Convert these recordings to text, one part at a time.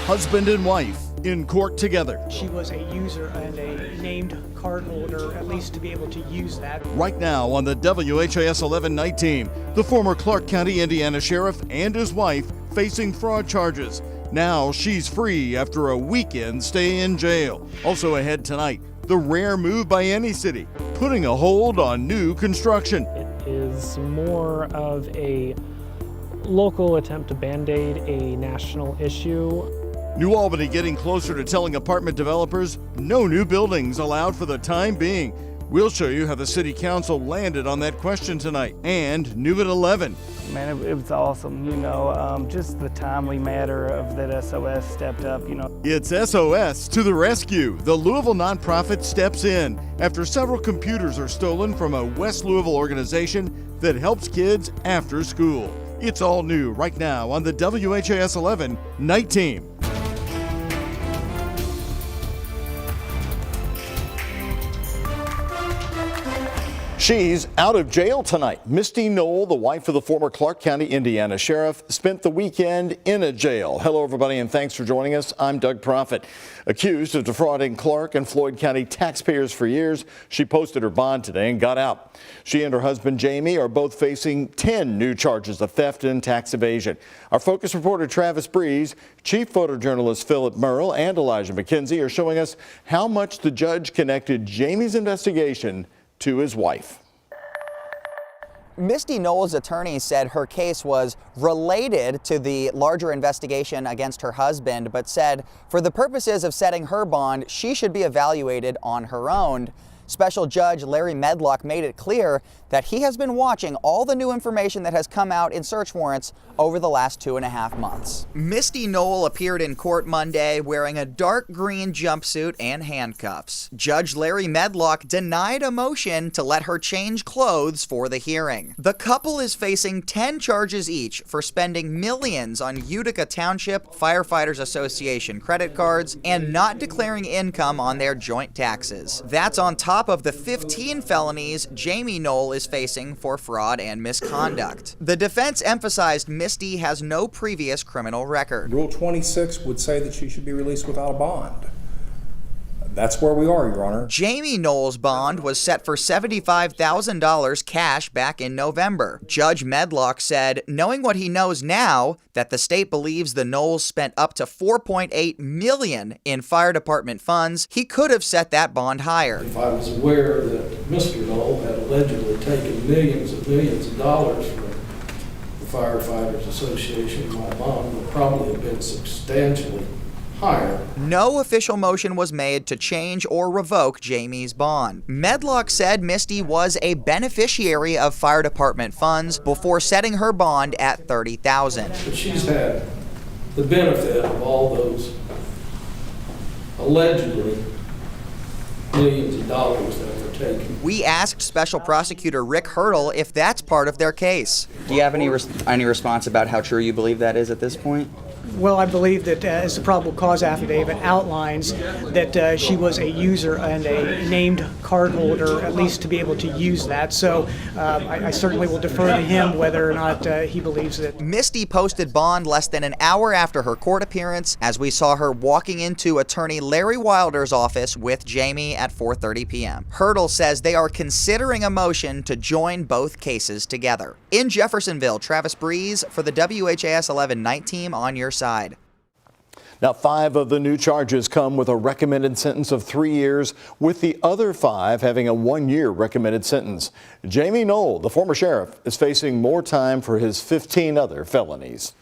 husband and wife in court together. She was a user and a named cardholder, at least to be able to use that. Right now on the WHAS11 night team, the former Clark County, Indiana sheriff and his wife facing fraud charges. Now she's free after a weekend stay in jail. Also ahead tonight, the rare move by any city, putting a hold on new construction. It is more of a local attempt to band-aid a national issue. New Albany getting closer to telling apartment developers no new buildings allowed for the time being. We'll show you how the city council landed on that question tonight. And new at 11. Man, it was awesome, just the timely matter of that SOS stepped up, It's SOS to the rescue. The Louisville nonprofit steps in after several computers are stolen from a West Louisville organization that helps kids after school. It's all new right now on the WHAS 11 night team. She's out of jail tonight. Misty Null, the wife of the former Clark County, Indiana sheriff, spent the weekend in a jail. Hello, everybody, and thanks for joining us. I'm Doug Proffitt. Accused of defrauding Clark and Floyd County taxpayers for years, she posted her bond today and got out. She and her husband, Jamie, are both facing 10 new charges of theft and tax evasion. Our Focus reporter, Travis Breeze, chief photojournalist Philip Merle, and Elijah McKenzie are showing us how much the judge connected Jamie's investigation to his wife. Misty Null's attorney said her case was related to the larger investigation against her husband, but said for the purposes of setting her bond, she should be evaluated on her own. Special Judge Larry Medlock made it clear that he has been watching all the new information that has come out in search warrants over the last 2.5 months. Misty Null appeared in court Monday wearing a dark green jumpsuit and handcuffs. Judge Larry Medlock denied a motion to let her change clothes for the hearing. The couple is facing 10 charges each for spending millions on Utica Township Firefighters Association credit cards and not declaring income on their joint taxes. That's on top of the 15 felonies Jamie Null is facing for fraud and misconduct. The defense emphasized Misty has no previous criminal record. Rule 26 would say that she should be released without a bond. That's where we are, Your Honor. Jamie Null's bond was set for $75,000 cash back in November. Judge Medlock said, knowing what he knows now, that the state believes the Knowles spent up to $4.8 million in fire department funds, he could have set that bond higher. If I was aware that Mr. Null had allegedly taken millions of dollars from the Firefighters Association, my bond would probably have been substantially higher. No official motion was made to change or revoke Jamie's bond. Medlock said Misty was a beneficiary of fire department funds before setting her bond at $30,000. But she's had the benefit of all those allegedly millions of dollars that were taken. We asked Special Prosecutor Rick Hurdle if that's part of their case. Do you have any response about how true you believe that is at this point? Well, I believe that as the probable cause affidavit outlines, that she was a user and a named cardholder, at least to be able to use that. So I certainly will defer to him whether or not he believes that. Misty posted bond less than an hour after her court appearance, as we saw her walking into attorney Larry Wilder's office with Jamie at 4:30 p.m. Hurdle says they are considering a motion to join both cases together. In Jeffersonville, Travis Breeze for the WHAS 11 night team on your side. Now, 5 of the new charges come with a recommended sentence of 3 years, with the other 5 having a 1-year recommended sentence. Jamie Null, the former sheriff, is facing more time for his 15 other felonies.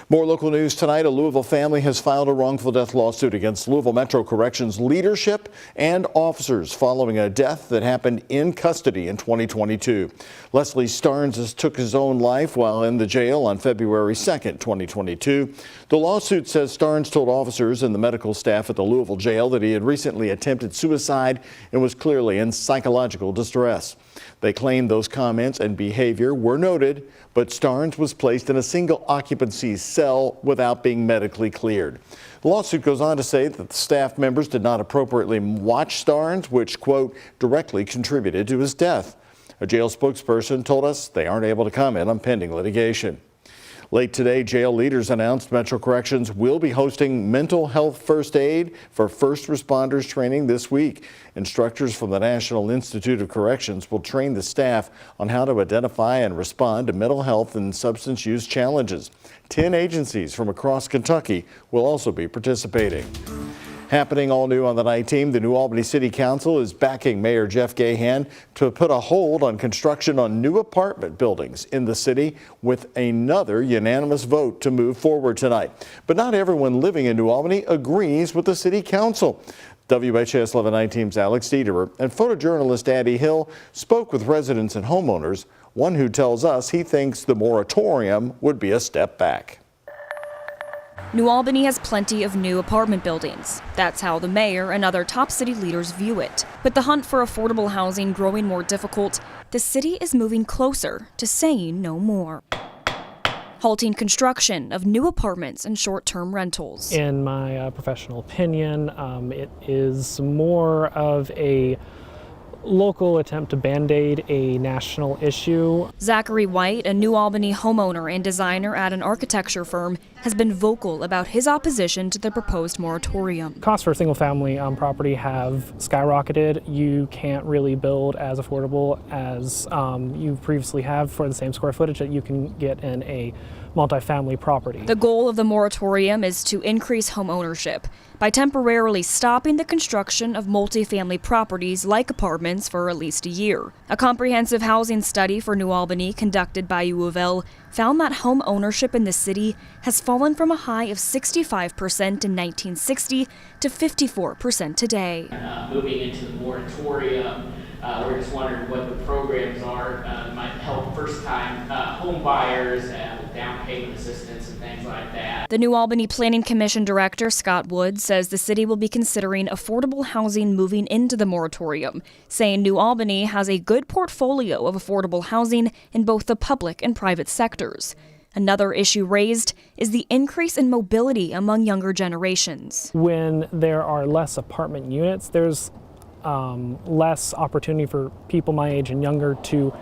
More local news tonight. A Louisville family has filed a wrongful death lawsuit against Louisville Metro Corrections leadership and officers following a death that happened in custody in 2022. Leslie Starnes took his own life while in the jail on February 2nd, 2022. The lawsuit says Starnes told officers and the medical staff at the Louisville jail that he had recently attempted suicide and was clearly in psychological distress. They claimed those comments and behavior were noted, but Starnes was placed in a single occupancy cell without being medically cleared. The lawsuit goes on to say that the staff members did not appropriately watch Starnes, which, quote, directly contributed to his death. A jail spokesperson told us they aren't able to comment on pending litigation. Late today, jail leaders announced Metro Corrections will be hosting mental health first aid for first responders training this week. Instructors from the National Institute of Corrections will train the staff on how to identify and respond to mental health and substance use challenges. 10 agencies from across Kentucky will also be participating. Happening all new on the night team, the New Albany City Council is backing Mayor Jeff Gahan to put a hold on construction on new apartment buildings in the city with another unanimous vote to move forward tonight. But not everyone living in New Albany agrees with the City Council. WHAS11 night team's Alex Dederer and photojournalist Addie Hill spoke with residents and homeowners, one who tells us he thinks the moratorium would be a step back. New Albany has plenty of new apartment buildings. That's how the mayor and other top city leaders view it. With the hunt for affordable housing growing more difficult, the city is moving closer to saying no more, halting construction of new apartments and short-term rentals. In my professional opinion, it is more of a local attempt to band-aid a national issue. Zachary White, a New Albany homeowner and designer at an architecture firm, has been vocal about his opposition to the proposed moratorium. Costs for single-family property have skyrocketed. You can't really build as affordable as you previously have for the same square footage that you can get in a multifamily property. The goal of the moratorium is to increase home ownership by temporarily stopping the construction of multifamily properties like apartments for at least a year. A comprehensive housing study for New Albany conducted by louisville found that home ownership in the city has fallen from a high of 65% in 1960 to 54% today. Moving into the moratorium, we're just wondering what the programs are that might help first-time home buyers with down payment assistance and things like that. The New Albany Planning Commission Director, Scott Wood, says the city will be considering affordable housing moving into the moratorium, saying New Albany has a good portfolio of affordable housing in both the public and private sectors. Another issue raised is the increase in mobility among younger generations. When there are less apartment units, there's less opportunity for people my age and younger to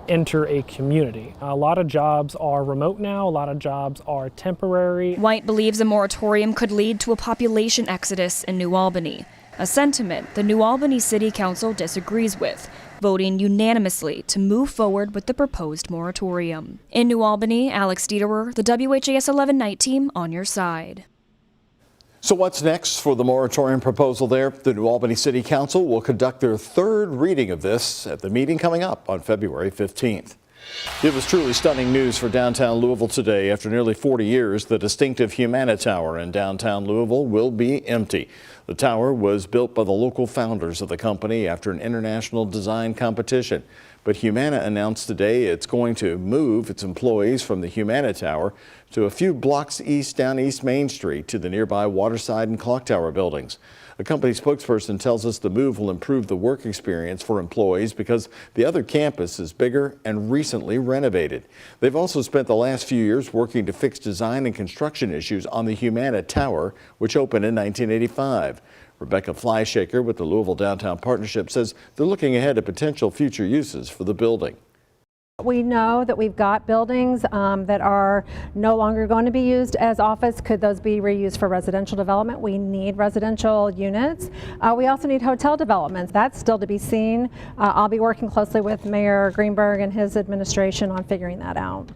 enter a community. A lot of jobs are remote now, a lot of jobs are temporary. White believes a moratorium could lead to a population exodus in New Albany, a sentiment the New Albany City Council disagrees with, voting unanimously to move forward with the proposed moratorium. In New Albany, Alex Dederer, the WHAS11 night team on your side. So what's next for the moratorium proposal there? The New Albany City Council will conduct their third reading of this at the meeting coming up on February 15th. It was truly stunning news for downtown Louisville today. After nearly 40 years, the distinctive Humana Tower in downtown Louisville will be empty. The tower was built by the local founders of the company after an international design competition. But Humana announced today it's going to move its employees from the Humana Tower to a few blocks east down East Main Street to the nearby Waterside and Clock Tower buildings. A company spokesperson tells us the move will improve the work experience for employees because the other campus is bigger and recently renovated. They've also spent the last few years working to fix design and construction issues on the Humana Tower, which opened in 1985. Rebecca Flyshaker with the Louisville Downtown Partnership says they're looking ahead at potential future uses for the building. We know that we've got buildings that are no longer going to be used as office. Could those be reused for residential development? We need residential units. We also need hotel developments. That's still to be seen. I'll be working closely with Mayor Greenberg and his administration on figuring that out.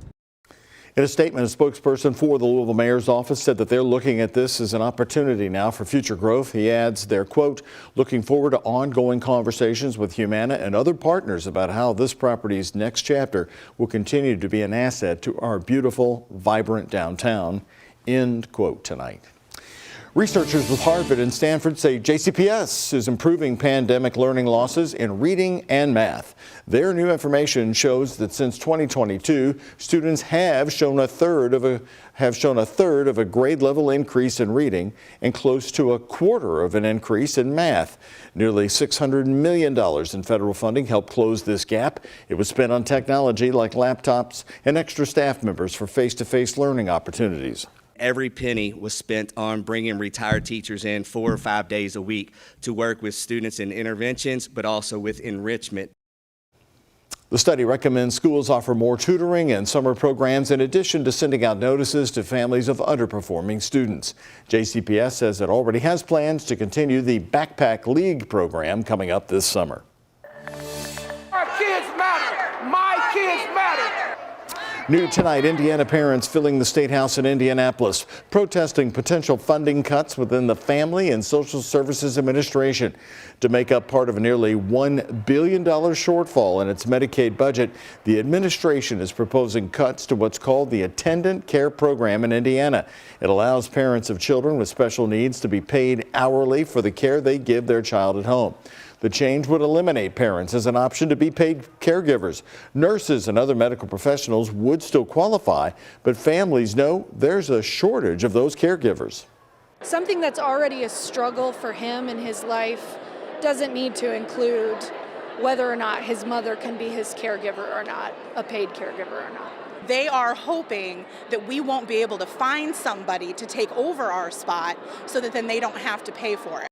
In a statement, a spokesperson for the Louisville Mayor's office said that they're looking at this as an opportunity now for future growth. He adds they're, quote, looking forward to ongoing conversations with Humana and other partners about how this property's next chapter will continue to be an asset to our beautiful, vibrant downtown, end quote tonight. Researchers with Harvard and Stanford say JCPS is improving pandemic learning losses in reading and math. Their new information shows that since 2022, students have shown a third of a grade level increase in reading and close to a quarter of an increase in math. Nearly $600 million in federal funding helped close this gap. It was spent on technology like laptops and extra staff members for face-to-face learning opportunities. Every penny was spent on bringing retired teachers in 4 or 5 days a week to work with students in interventions, but also with enrichment. The study recommends schools offer more tutoring and summer programs in addition to sending out notices to families of underperforming students. JCPS says it already has plans to continue the Backpack League program coming up this summer. Our kids matter. My kids matter. New tonight, Indiana parents filling the State House in Indianapolis, protesting potential funding cuts within the Family and Social Services Administration. To make up part of a nearly $1 billion shortfall in its Medicaid budget, the administration is proposing cuts to what's called the Attendant Care Program in Indiana. It allows parents of children with special needs to be paid hourly for the care they give their child at home. The change would eliminate parents as an option to be paid caregivers. Nurses and other medical professionals would still qualify, but families know there's a shortage of those caregivers. Something that's already a struggle for him in his life doesn't need to include whether or not his mother can be his caregiver or not, a paid caregiver or not. They are hoping that we won't be able to find somebody to take over our spot so that then they don't have to pay for it.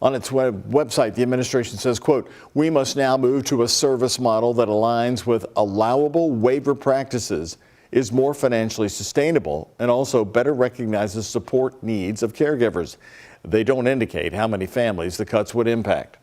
On its website, the administration says, quote, "We must now move to a service model that aligns with allowable waiver practices, is more financially sustainable, and also better recognizes support needs of caregivers." They don't indicate how many families the cuts would impact.